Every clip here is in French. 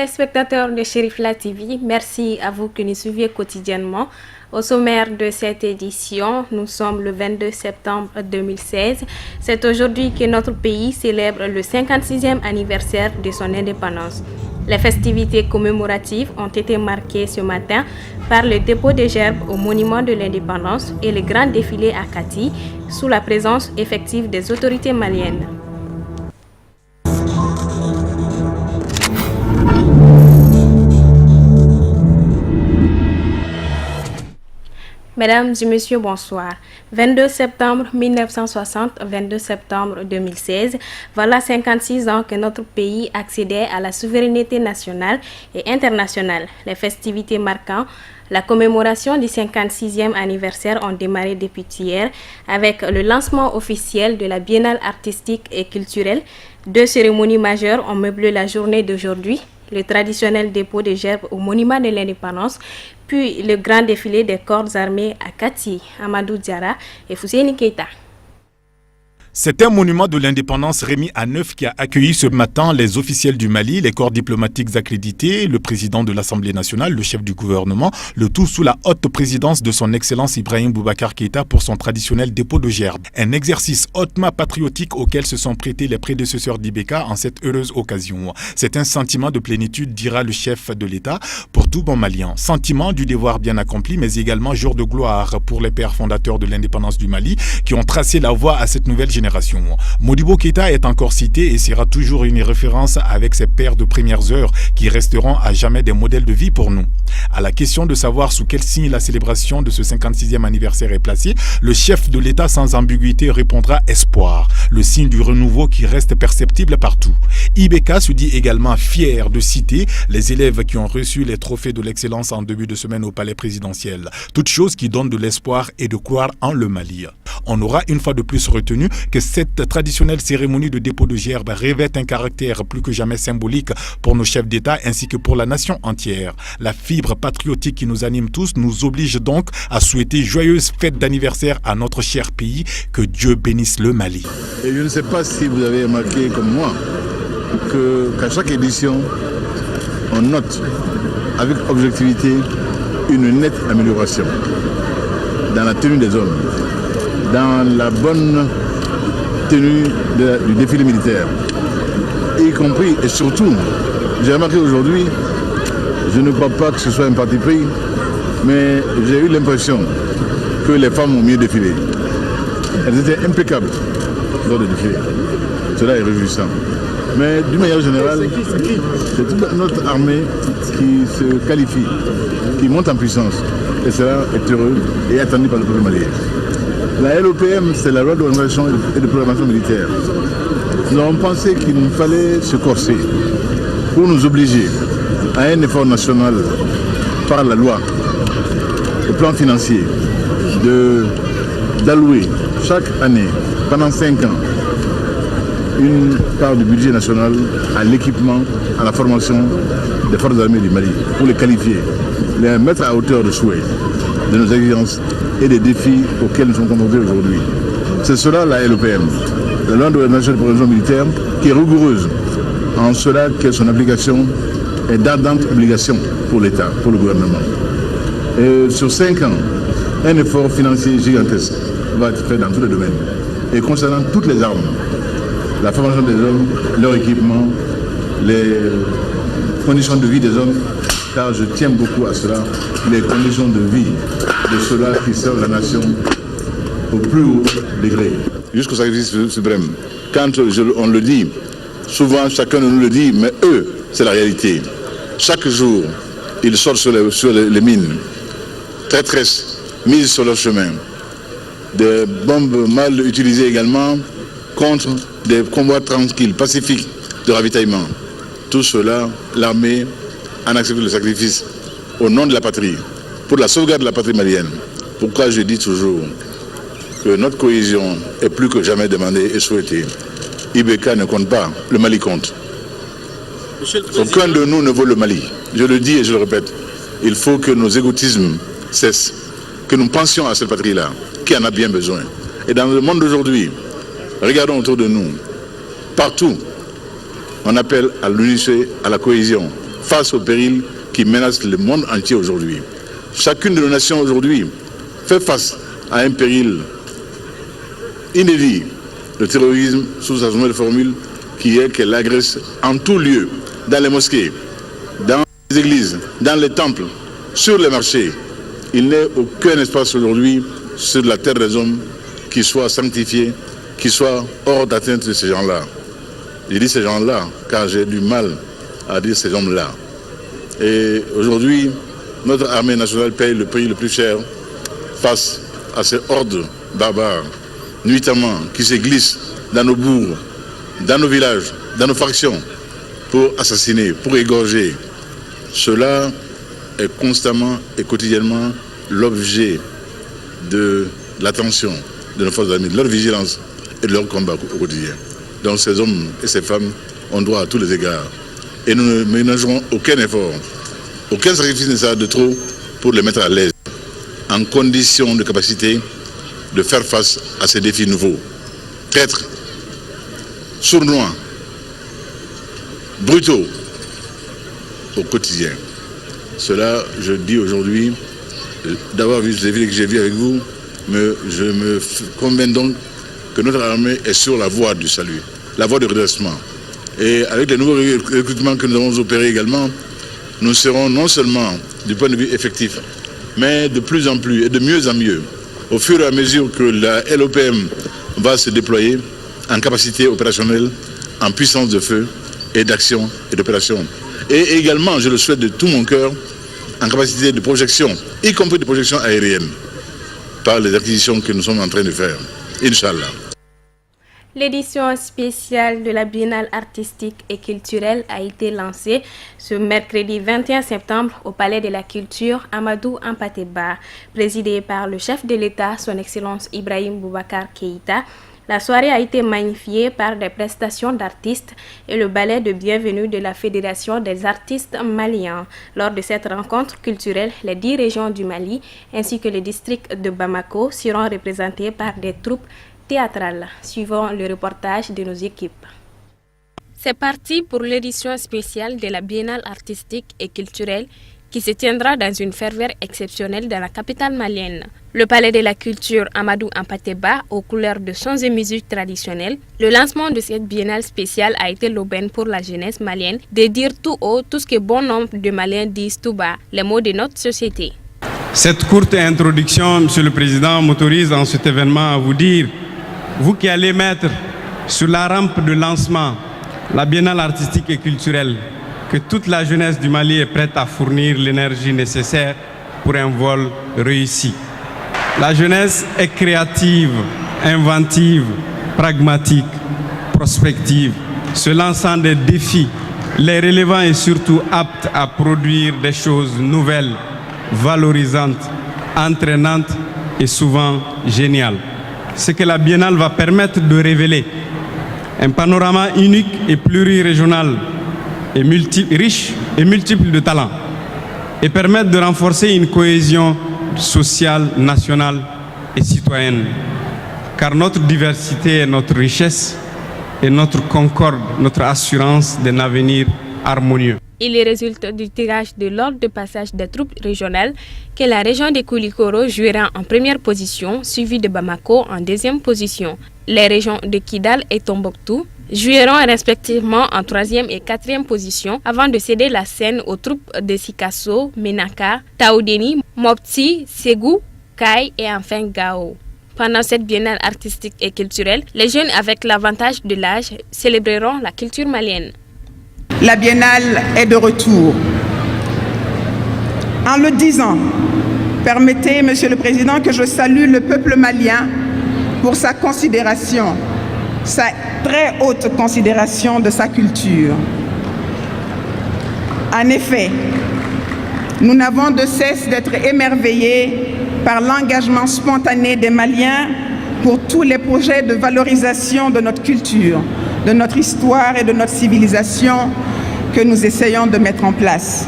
téléspectateurs de Cherifla TV, merci à vous qui nous suivez quotidiennement. Au sommaire de cette édition, nous sommes le 22 septembre 2016. C'est aujourd'hui que notre pays célèbre le 56e anniversaire de son indépendance. Les festivités commémoratives ont été marquées ce matin par le dépôt de gerbes au monument de l'indépendance et le grand défilé à Kati, sous la présence effective des autorités maliennes. Mesdames et messieurs, bonsoir. 22 septembre 1960, 22 septembre 2016, voilà 56 ans que notre pays accédait à la souveraineté nationale et internationale. Les festivités marquant la commémoration du 56e anniversaire ont démarré depuis hier avec le lancement officiel de la Biennale artistique et culturelle. Deux cérémonies majeures ont meublé la journée d'aujourd'hui. Le traditionnel dépôt de gerbes au monument de l'indépendance, puis le grand défilé des corps armés à Kati, Amadou Diarra et Fousseini Keita. C'est un monument de l'indépendance remis à neuf qui a accueilli ce matin les officiels du Mali, les corps diplomatiques accrédités, le président de l'Assemblée nationale, le chef du gouvernement, le tout sous la haute présidence de son Excellence Ibrahim Boubacar Keïta pour son traditionnel dépôt de gerbes. Un exercice hautement patriotique auquel se sont prêtés les prédécesseurs d'Ibk en cette heureuse occasion. C'est un sentiment de plénitude, dira le chef de l'État, pour tout bon Malien. Sentiment du devoir bien accompli, mais également jour de gloire pour les pères fondateurs de l'indépendance du Mali qui ont tracé la voie à cette nouvelle génération. Modibo Keïta est encore cité et sera toujours une référence avec ses pères de premières heures qui resteront à jamais des modèles de vie pour nous. À la question de savoir sous quel signe la célébration de ce 56e anniversaire est placée, le chef de l'État sans ambiguïté répondra espoir, le signe du renouveau qui reste perceptible partout. Ibk se dit également fier de citer les élèves qui ont reçu les trophées de l'excellence en début de semaine au palais présidentiel. Toute chose qui donne de l'espoir et de croire en le Mali. On aura une fois de plus retenu que cette traditionnelle cérémonie de dépôt de gerbes revêt un caractère plus que jamais symbolique pour nos chefs d'État ainsi que pour la nation entière. La fibre patriotique qui nous anime tous nous oblige donc à souhaiter joyeuse fête d'anniversaire à notre cher pays. Que Dieu bénisse le Mali. Et je ne sais pas si vous avez remarqué comme moi qu'à chaque édition, on note avec objectivité une nette amélioration dans la tenue des hommes, dans la bonne tenue du défilé militaire, y compris et surtout, j'ai remarqué aujourd'hui, je ne crois pas que ce soit un parti pris, mais j'ai eu l'impression que les femmes ont mieux défilé. Elles étaient impeccables lors du défilé. Cela est réjouissant. Mais d'une manière générale, c'est toute notre armée qui se qualifie, qui monte en puissance. Et cela est heureux et attendu par le peuple malien. La LOPM, c'est la loi d'organisation et de programmation militaire. Nous avons pensé qu'il nous fallait se corser pour nous obliger à un effort national par la loi, au plan financier, d'allouer chaque année, pendant 5 ans, une part du budget national à l'équipement, à la formation des forces armées du Mali, pour les qualifier, les mettre à hauteur de souhait de nos exigences et des défis auxquels nous sommes confrontés aujourd'hui. C'est cela la LOPM, la loi d'organisation et de programmation militaire, qui est rigoureuse en cela que son application est d'ardente obligation pour l'État, pour le gouvernement. Et sur 5 ans, un effort financier gigantesque va être fait dans tous les domaines. Et concernant toutes les armes, la formation des hommes, leur équipement, les conditions de vie des hommes, car je tiens beaucoup à cela, les conditions de vie de ceux-là qui servent la nation au plus haut degré. Jusqu'au sacrifice suprême. Quand on le dit, souvent chacun nous le dit, mais eux, c'est la réalité. Chaque jour, ils sortent sur les mines, traîtresses, mises sur leur chemin. Des bombes mal utilisées également contre des convois tranquilles, pacifiques de ravitaillement. Tout cela, l'armée en accepte le sacrifice au nom de la patrie, pour la sauvegarde de la patrie malienne. Pourquoi je dis toujours que notre cohésion est plus que jamais demandée et souhaitée. Ibk ne compte pas, le Mali compte. Aucun de nous ne vaut le Mali. Je le dis et je le répète. Il faut que nos égotismes cessent, que nous pensions à cette patrie-là, qui en a bien besoin. Et dans le monde d'aujourd'hui, regardons autour de nous. Partout, on appelle à l'unité, à la cohésion, face aux périls qui menacent le monde entier aujourd'hui. Chacune de nos nations aujourd'hui fait face à un péril inédit, le terrorisme sous sa nouvelle formule qui est qu'elle agresse en tout lieu, dans les mosquées, dans les églises, dans les temples, sur les marchés. Il n'est aucun espace aujourd'hui sur la terre des hommes qui soit sanctifié, qui soit hors d'atteinte de ces gens-là. Je dis ces gens-là car j'ai du mal à dire ces hommes-là. Et aujourd'hui, notre armée nationale paye le prix le plus cher face à ces hordes barbares, nuitamment, qui se glissent dans nos bourgs, dans nos villages, dans nos factions, pour assassiner, pour égorger. Cela est constamment et quotidiennement l'objet de l'attention de nos forces armées, de leur vigilance et de leur combat au quotidien. Donc ces hommes et ces femmes ont droit à tous les égards. Et nous ne ménagerons aucun effort, aucun sacrifice nécessaire de trop pour les mettre à l'aise, en condition de capacité de faire face à ces défis nouveaux. Traîtres, sournois, brutaux au quotidien. Cela, je dis aujourd'hui, d'avoir vu ces défis que j'ai vus avec vous, je me convainc donc que notre armée est sur la voie du salut, la voie du redressement. Et avec les nouveaux recrutements que nous avons opérés également, nous serons non seulement du point de vue effectif, mais de plus en plus et de mieux en mieux, au fur et à mesure que la LOPM va se déployer en capacité opérationnelle, en puissance de feu et d'action et d'opération. Et également, je le souhaite de tout mon cœur, en capacité de projection, y compris de projection aérienne, par les acquisitions que nous sommes en train de faire. Inch'Allah. L'édition spéciale de la Biennale artistique et culturelle a été lancée ce mercredi 21 septembre au Palais de la Culture Amadou Hampâté-Bâ, présidé par le chef de l'État, son Excellence Ibrahim Boubacar Keïta. La soirée a été magnifiée par des prestations d'artistes et le ballet de bienvenue de la Fédération des artistes maliens. Lors de cette rencontre culturelle, les 10 régions du Mali ainsi que le district de Bamako seront représentés par des troupes théâtrales. Suivant le reportage de nos équipes. C'est parti pour l'édition spéciale de la Biennale artistique et culturelle qui se tiendra dans une ferveur exceptionnelle dans la capitale malienne. Le Palais de la Culture Amadou Hampâté-Bâ aux couleurs de sons et musiques traditionnelles. Le lancement de cette biennale spéciale a été l'aubaine pour la jeunesse malienne de dire tout haut tout ce que bon nombre de Maliens disent tout bas, les mots de notre société. Cette courte introduction, Monsieur le Président, m'autorise en cet événement à vous dire, vous qui allez mettre sur la rampe de lancement la biennale artistique et culturelle, que toute la jeunesse du Mali est prête à fournir l'énergie nécessaire pour un vol réussi. La jeunesse est créative, inventive, pragmatique, prospective, se lançant des défis, les relevant et surtout apte à produire des choses nouvelles, valorisantes, entraînantes et souvent géniales. Ce que la Biennale va permettre de révéler, un panorama unique et plurirégional, et riche et multiple de talents, et permettre de renforcer une cohésion sociale, nationale et citoyenne. Car notre diversité est notre richesse et notre concorde, notre assurance d'un avenir harmonieux. Il résulte du tirage de l'ordre de passage des troupes régionales que la région de Koulikoro jouera en première position, suivie de Bamako en deuxième position. Les régions de Kidal et Tombouctou joueront respectivement en troisième et quatrième position avant de céder la scène aux troupes de Sikasso, Menaka, Taoudeni, Mopti, Ségou, Kai et enfin Gao. Pendant cette biennale artistique et culturelle, les jeunes avec l'avantage de l'âge célébreront la culture malienne. La biennale est de retour. En le disant, permettez, Monsieur le Président, que je salue le peuple malien pour sa considération, sa très haute considération de sa culture. En effet, nous n'avons de cesse d'être émerveillés par l'engagement spontané des Maliens pour tous les projets de valorisation de notre culture, de notre histoire et de notre civilisation que nous essayons de mettre en place.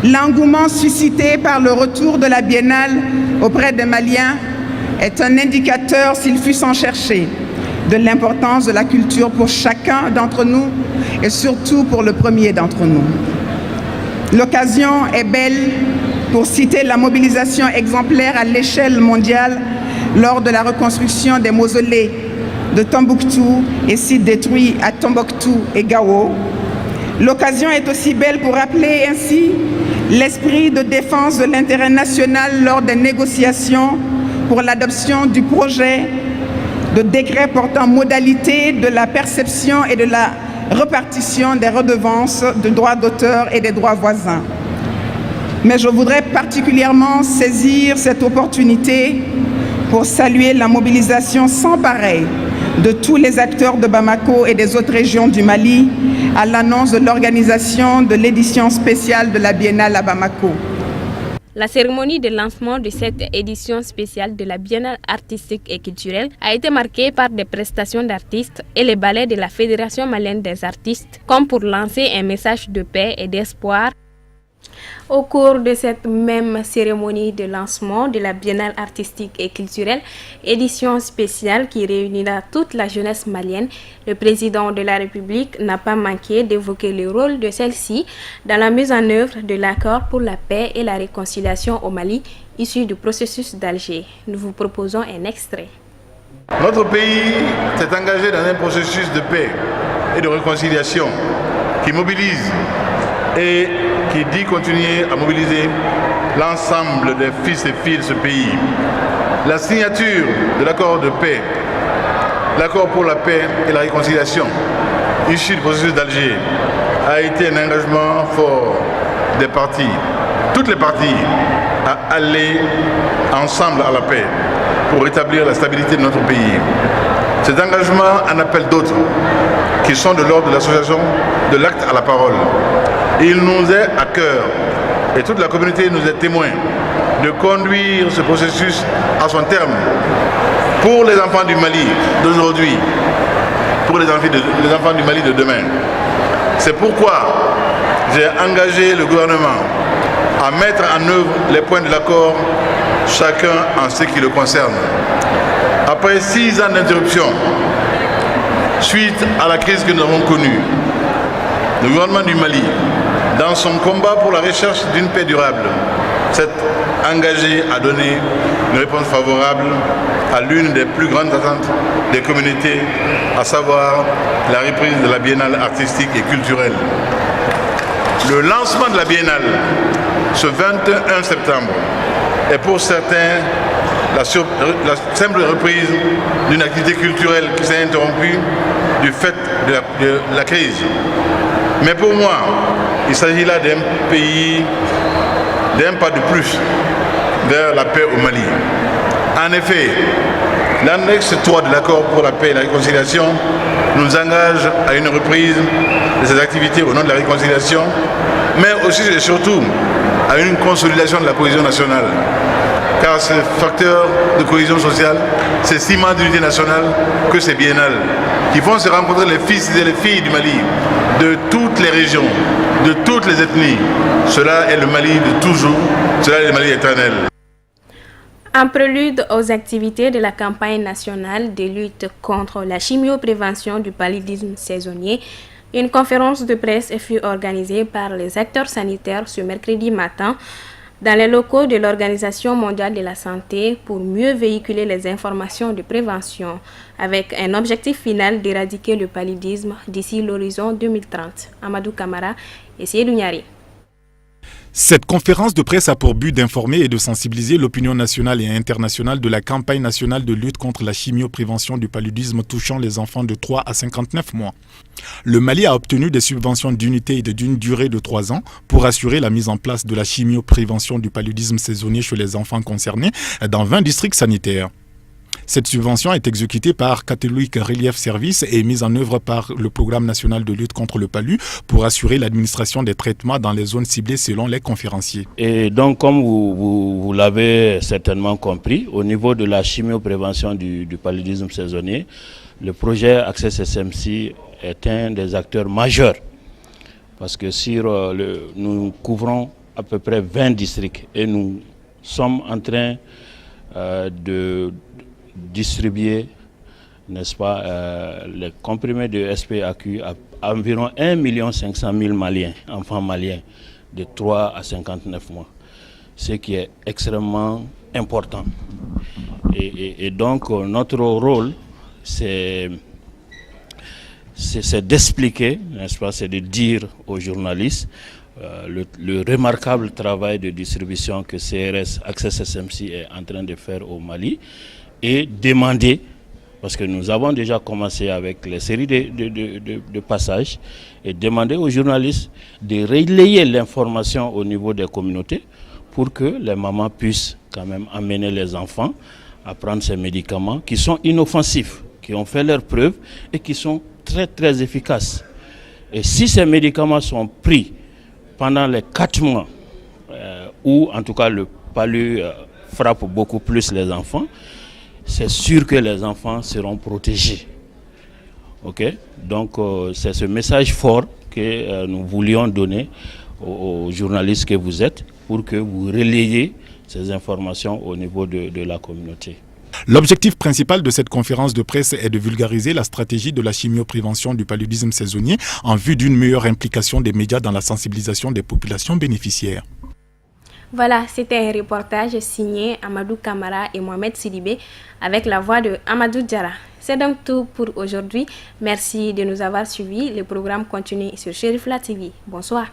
L'engouement suscité par le retour de la Biennale auprès des Maliens est un indicateur, s'il fut sans chercher, de l'importance de la culture pour chacun d'entre nous et surtout pour le premier d'entre nous. L'occasion est belle pour citer la mobilisation exemplaire à l'échelle mondiale lors de la reconstruction des mausolées de Tombouctou et sites détruits à Tombouctou et Gao. L'occasion est aussi belle pour rappeler ainsi l'esprit de défense de l'intérêt national lors des négociations pour l'adoption du projet de décret portant modalité de la perception et de la répartition des redevances de droits d'auteur et des droits voisins. Mais je voudrais particulièrement saisir cette opportunité pour saluer la mobilisation sans pareil de tous les acteurs de Bamako et des autres régions du Mali à l'annonce de l'organisation de l'édition spéciale de la Biennale à Bamako. La cérémonie de lancement de cette édition spéciale de la Biennale artistique et culturelle a été marquée par des prestations d'artistes et les ballets de la Fédération malienne des artistes, comme pour lancer un message de paix et d'espoir. Au cours de cette même cérémonie de lancement de la Biennale artistique et culturelle, édition spéciale qui réunira toute la jeunesse malienne, le président de la République n'a pas manqué d'évoquer le rôle de celle-ci dans la mise en œuvre de l'accord pour la paix et la réconciliation au Mali, issu du processus d'Alger. Nous vous proposons un extrait. Notre pays s'est engagé dans un processus de paix et de réconciliation qui mobilise et qui dit continuer à mobiliser l'ensemble des fils et filles de ce pays. La signature de l'accord de paix, l'accord pour la paix et la réconciliation, issu du processus d'Alger, a été un engagement fort des parties, toutes les parties, à aller ensemble à la paix pour rétablir la stabilité de notre pays. Cet engagement en appelle d'autres qui sont de l'ordre de l'association de l'acte à la parole. Il nous est à cœur, et toute la communauté nous est témoin, de conduire ce processus à son terme pour les enfants du Mali d'aujourd'hui, pour les enfants du Mali de demain. C'est pourquoi j'ai engagé le gouvernement à mettre en œuvre les points de l'accord, chacun en ce qui le concerne. Après 6 ans d'interruption, suite à la crise que nous avons connue, le gouvernement du Mali, dans son combat pour la recherche d'une paix durable, s'est engagé à donner une réponse favorable à l'une des plus grandes attentes des communautés, à savoir la reprise de la Biennale artistique et culturelle. Le lancement de la Biennale, ce 21 septembre, est pour certains la simple reprise d'une activité culturelle qui s'est interrompue du fait de la crise. Mais pour moi, il s'agit là d'un pas de plus vers la paix au Mali. En effet, l'annexe 3 de l'accord pour la paix et la réconciliation nous engage à une reprise de ces activités au nom de la réconciliation, mais aussi et surtout à une consolidation de la cohésion nationale. Car ce facteur de cohésion sociale, c'est ciment d'unité nationale que ces biennales, qui font se rencontrer les fils et les filles du Mali, de toutes les régions, de toutes les ethnies. Cela est le Mali de toujours, cela est le Mali éternel. En prélude aux activités de la campagne nationale de lutte contre la chimioprévention du paludisme saisonnier, une conférence de presse fut organisée par les acteurs sanitaires ce mercredi matin dans les locaux de l'Organisation mondiale de la santé pour mieux véhiculer les informations de prévention avec un objectif final d'éradiquer le paludisme d'ici l'horizon 2030. Amadou Kamara et Seydou Niari. Cette conférence de presse a pour but d'informer et de sensibiliser l'opinion nationale et internationale de la campagne nationale de lutte contre la chimioprévention du paludisme touchant les enfants de 3 à 59 mois. Le Mali a obtenu des subventions d'unité et d'une durée de 3 ans pour assurer la mise en place de la chimioprévention du paludisme saisonnier chez les enfants concernés dans 20 districts sanitaires. Cette subvention est exécutée par Catholic Relief Service et mise en œuvre par le Programme national de lutte contre le palu pour assurer l'administration des traitements dans les zones ciblées selon les conférenciers. Et donc, comme vous l'avez certainement compris, au niveau de la chimioprévention du paludisme saisonnier, le projet Access SMC est un des acteurs majeurs. Parce que nous couvrons à peu près 20 districts et nous sommes en train de distribuer, n'est-ce pas, les comprimés de SPAQ à environ 1 500 000 Maliens, enfants maliens, de 3 à 59 mois, ce qui est extrêmement important. Et donc notre rôle, c'est d'expliquer, n'est-ce pas, c'est de dire aux journalistes le remarquable travail de distribution que CRS Access SMC est en train de faire au Mali et demander, parce que nous avons déjà commencé avec les séries de passages, et demander aux journalistes de relayer l'information au niveau des communautés pour que les mamans puissent quand même amener les enfants à prendre ces médicaments qui sont inoffensifs, qui ont fait leurs preuves et qui sont très très efficaces. Et si ces médicaments sont pris pendant les 4 mois, où en tout cas le palu frappe beaucoup plus les enfants, c'est sûr que les enfants seront protégés. Ok? Donc c'est ce message fort que nous voulions donner aux journalistes que vous êtes pour que vous relayez ces informations au niveau de la communauté. L'objectif principal de cette conférence de presse est de vulgariser la stratégie de la chimioprévention du paludisme saisonnier en vue d'une meilleure implication des médias dans la sensibilisation des populations bénéficiaires. Voilà, c'était un reportage signé Amadou Kamara et Mohamed Sidibé avec la voix de Amadou Diarra. C'est donc tout pour aujourd'hui. Merci de nous avoir suivis. Le programme continue sur Cherifla TV. Bonsoir.